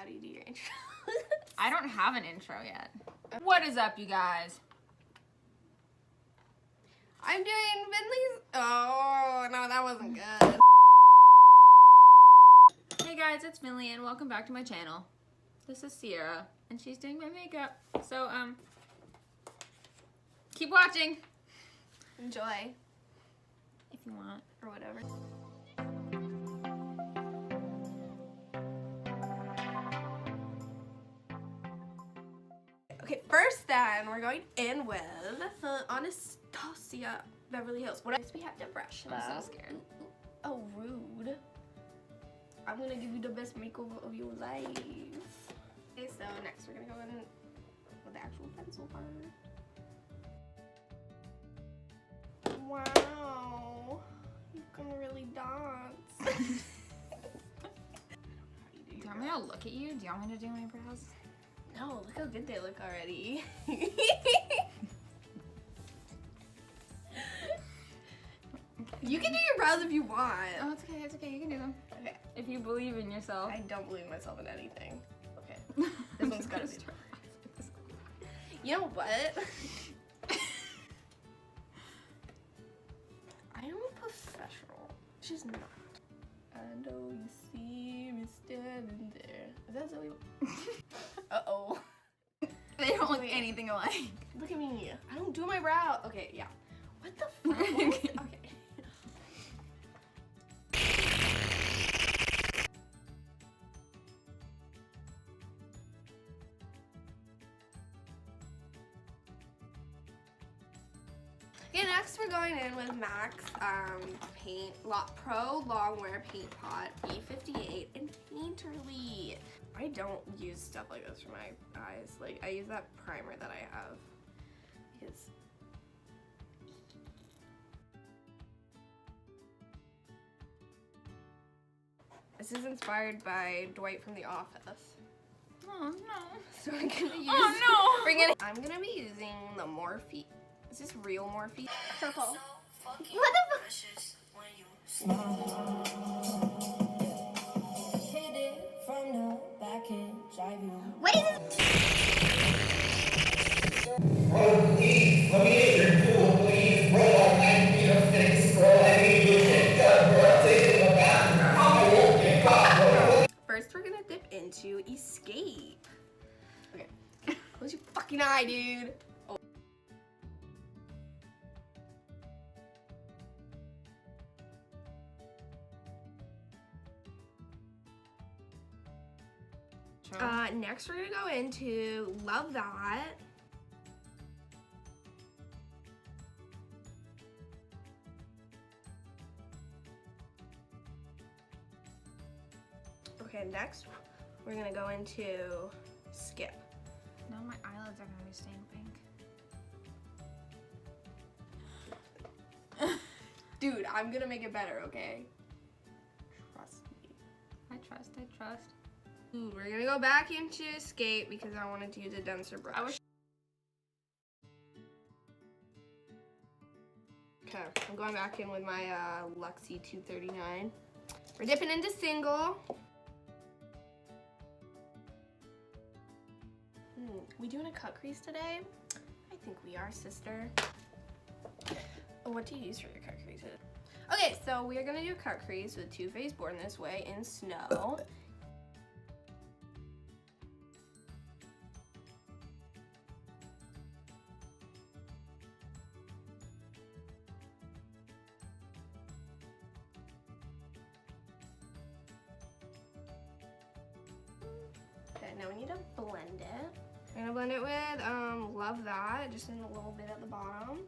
do you do your intro? I don't have an intro yet. What is up, you guys? I'm doing Finlea's. Oh, no, that wasn't good. Hey guys, it's Finlea and welcome back to my channel. This is Sierra and she's doing my makeup. So, keep watching. Enjoy. If you want. Or whatever. Okay, first then, we're going in with the Anastasia Beverly Hills. What else we have to brush? I'm so scared. Oh, rude. I'm gonna give you the best makeover of your life. Okay, so next we're gonna go in with the actual pencil part. Wow, you can really dance. Do you want me to look at you? Do you want me to do my brows? No, look how good they look already. You can do your brows if you want. Oh, it's okay, it's okay. You can do them. Okay. If you believe in yourself. I don't believe myself in anything. Okay. This one's gotta be. You know what? I am a professional. She's not. I know you see me standing there. Is that Zoe? Uh-oh. They don't look anything alike. Look at me. I don't do my brow. Okay, yeah. What the fuck? Okay. Okay, next we're going in with MAC's Pro Longwear Paint Pot B58 and Painterly. I don't use stuff like this for my eyes. Like, I use that primer that I have because this is inspired by Dwight from The Office. Oh no. So I'm gonna use. Oh no. I'm gonna be using the Morphe. Is this real Morphe? Purple. What the fuck? What is it? Please, let me get your tool, please. Roll on 9 feet of sticks. Roll, I need you to get bro. Take it in the bathroom. First, we're gonna dip into Escape. Okay. Close your fucking eye, dude. Oh. Next, we're gonna go into Love That. Okay, next we're gonna go into Skip. Now my eyelids are gonna be stained pink. Dude, I'm gonna make it better, okay? Trust me. I trust. Ooh, we're gonna go back into Escape because I wanted to use a denser brush. Okay, I'm going back in with my Luxie 239. We're dipping into Single. We doing a cut crease today? I think we are, sister. Oh, what do you use for your cut creases? Okay, so we are gonna do a cut crease with Too Faced Born This Way in Snow. Okay, now we need to blend it. I'm gonna blend it with Love That, just in a little bit at the bottom.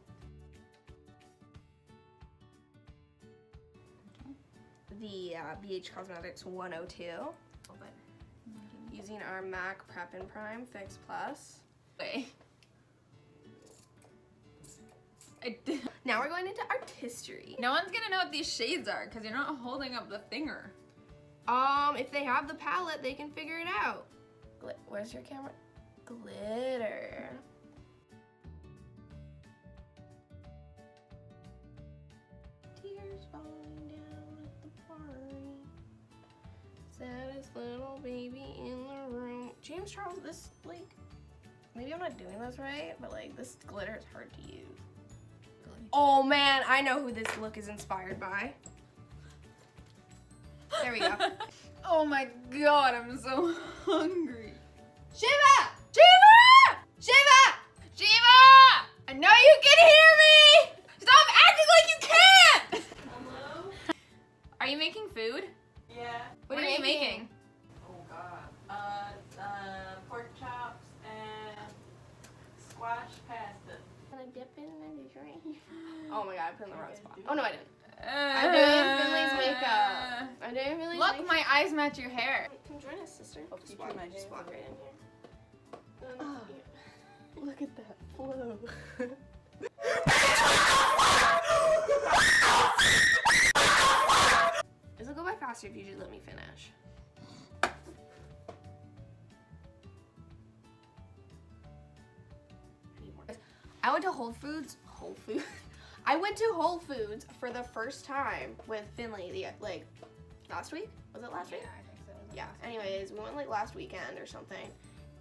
The BH Cosmetics 102. Using our MAC Prep and Prime Fix Plus. Wait. Now we're going into Artistry. No one's gonna know what these shades are because you're not holding up the finger. If they have the palette, they can figure it out. Where's your camera? Glitter. Tears falling down at the party. Saddest little baby in the James Charles, this, like, maybe I'm not doing this right, but, like, this glitter is hard to use. Oh, man, I know who this look is inspired by. There we go. Oh my god, I'm so hungry. Shiva! Shiva! Shiva! Shiva! I know you can hear me! Stop acting like you can't! Hello? Are you making food? Yeah. What are you making? Oh god. Pork chops and squash pasta. Can I dip in and drink? Oh my god, I put in the wrong spot. do Oh no, I didn't. I'm doing Finlea's makeup. I'm doing Finlea's Look, makeup. my eyes match your hair. Come join us, sister. Hope you turn my Just hair walk for right in here. Oh. Look at that flow. This will go by faster if you just let me finish. I went to Whole Foods. I went to Whole Foods for the first time with Finlea, like, last week? Was it last week? I think so. Yeah, anyways, we went like last weekend or something.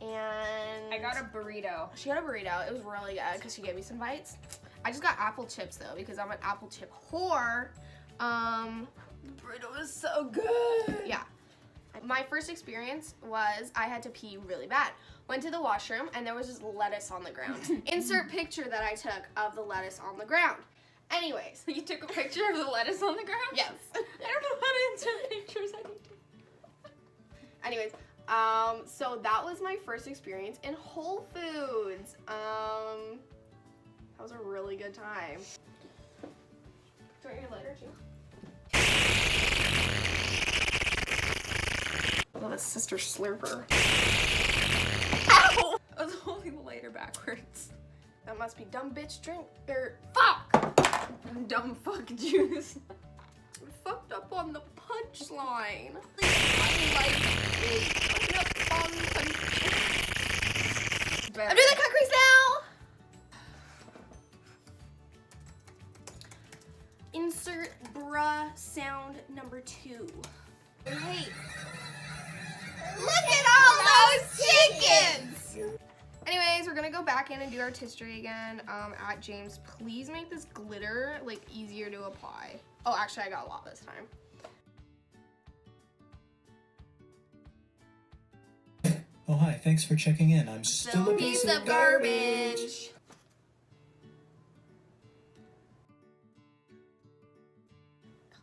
And I got a burrito. she got a burrito. It was really good because she gave me some bites. I just got apple chips though because I'm an apple chip whore. The burrito was so good. Yeah. My first experience was I had to pee really bad. Went to the washroom and there was just lettuce on the ground. Insert picture that I took of the lettuce on the ground. Anyways. You took a picture of the lettuce on the ground? Yes. I don't know how to insert pictures. I need to. Anyways, so that was my first experience in Whole Foods. That was a really good time. Do you want your lighter too? I love a sister slurper. Ow! I was holding the lighter backwards. That must be dumb bitch drink, Fuck! Dumb fuck juice. I fucked up on the punchline. My life is fucking up on the punchline. I'm doing the cut crease now! Insert bruh sound number 2. Hey, look at all those chickens! Anyways, we're gonna go back in and do artistry again at James. Please make this glitter like easier to apply. Oh, actually I got a lot this time. Oh, hi. Thanks for checking in. I'm still a Piece of garbage.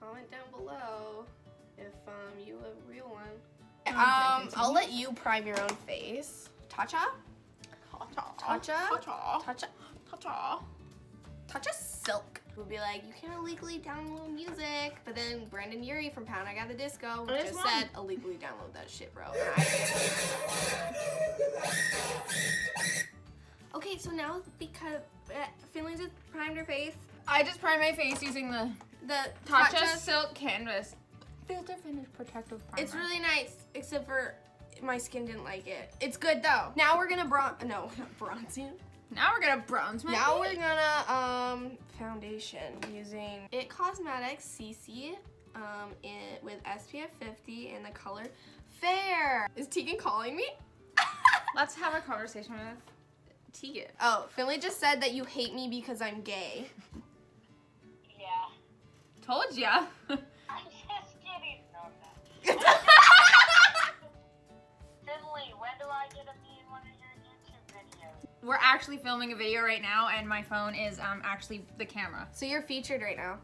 Comment down below if you a real one. I'll let you prime your own face. Tacha? Tacha Silk would be like, you can't illegally download music. But then Brandon Urie from Pound I Got the Disco I just just said, illegally download that shit, bro. Okay, so now because Finlea just primed her face, I just primed my face using the Tatcha Silk Canvas Filter Finish Protective Primer. It's really nice, except for my skin didn't like it. It's good though. Now we're gonna bronze you. Now we're gonna bronze my Now face. we're gonna foundation using It Cosmetics CC with SPF 50 in the color Fair. Is Tegan calling me? Let's have a conversation with Tegan. Oh, Finlea just said that you hate me because I'm gay. Yeah. Told ya. I'm just kidding. No, I'm not. Finlea, when do I get to be in one of your YouTube videos? We're actually filming a video right now, and my phone is actually the camera. So you're featured right now.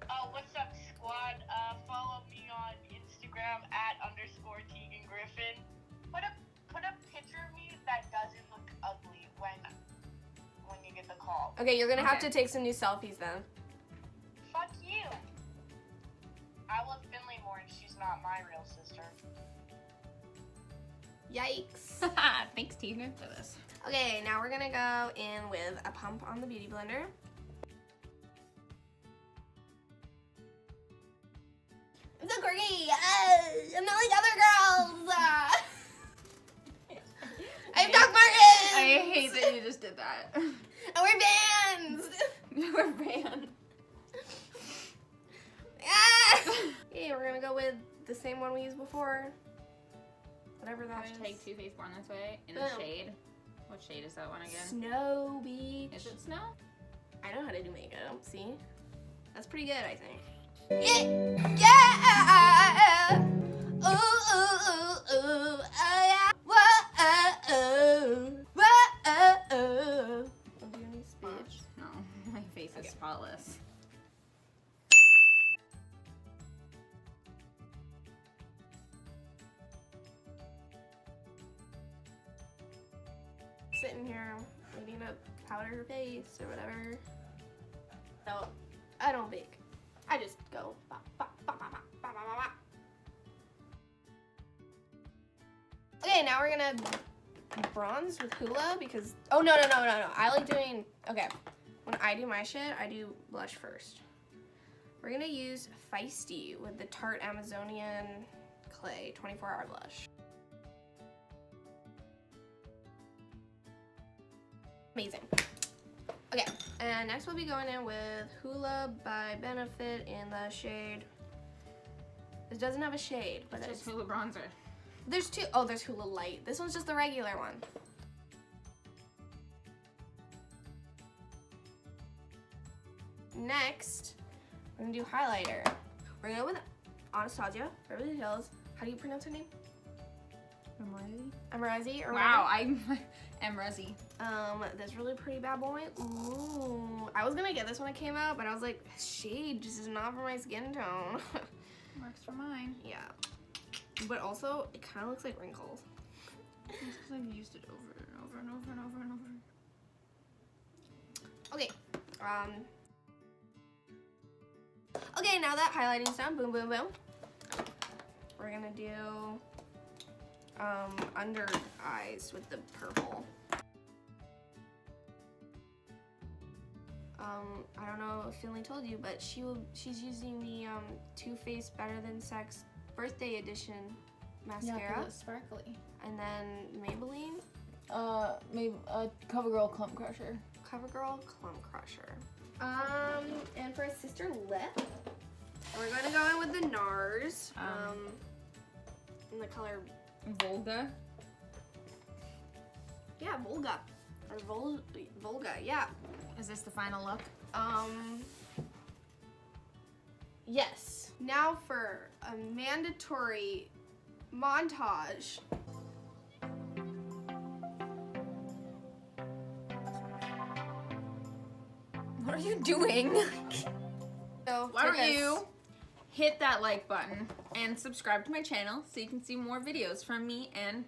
Oh, what's up, squad? Follow me on Instagram @_ Tegan Griffin. Put a picture of me that doesn't look ugly when you get the call. Okay, you're gonna have Okay. to take some new selfies then. Fuck you. I love Finlea more, and she's not my real sister. Yikes. Thanks, Tegan, for this. Okay, now we're gonna go in with a pump on the Beauty Blender. I'm so quirky. I'm not like other girls. I have Doc Martens. I hate that you just did that. And we're Vans. We're banned. Okay, we're gonna go with the same one we used before. whatever that is. Hashtag Too Faced Born This Way in the Boom. shade. What shade is that one again? Snow Beach. Is it snow? I know how to do makeup. See, that's pretty good, I think. Yeah. Ooh, ooh, ooh, ooh, yeah. Whoa, whoa. Do you need speech? No, my face is spotless. Sitting here waiting to powder her face or whatever. No, I don't bake. I just go. Ba, ba, ba, ba, ba, ba, ba, ba. Okay, now we're gonna bronze with hula because no. I like doing when I do my shit, I do blush first. We're gonna use Feisty with the Tarte Amazonian Clay 24-hour blush. Amazing. Okay, and next we'll be going in with Hula by Benefit in the shade. This doesn't have a shade, but It's it's just Hula bronzer. there's two. Oh, there's Hula Light. This one's just the regular one. Next, we're gonna do highlighter. We're gonna go with Anastasia, Beverly Hills. How do you pronounce her name? Amarazi or Wow, I'm Emrazi. this really pretty bad boy. Ooh, I was gonna get this when it came out, but I was like, shade just is not for my skin tone. Works for mine. Yeah, but also it kind of looks like wrinkles. It's because I've used it over and over and over and over and over. Okay, okay, now that highlighting's done, boom, boom, boom. We're gonna do under eyes with the purple. I don't know if Finlea told you, but she's using the Too Faced Better Than Sex Birthday Edition mascara. it's sparkly. And then Maybelline Maybe CoverGirl Clump Crusher. CoverGirl Clump Crusher. And for a sister lip, we're gonna go in with the NARS. In the color Volga. yeah, Volga. Or Volga, yeah. Is this the final look? Yes. Now for a mandatory montage. What are you doing? So Why don't you hit that like button and subscribe to my channel so you can see more videos from me and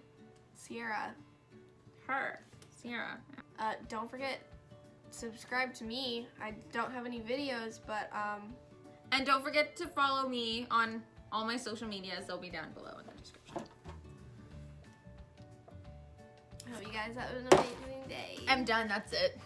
Sierra. Sierra. Don't forget, subscribe to me. I don't have any videos, but And don't forget to follow me on all my social medias. They'll be down below in the description. I hope you guys have an amazing day. I'm done. That's it.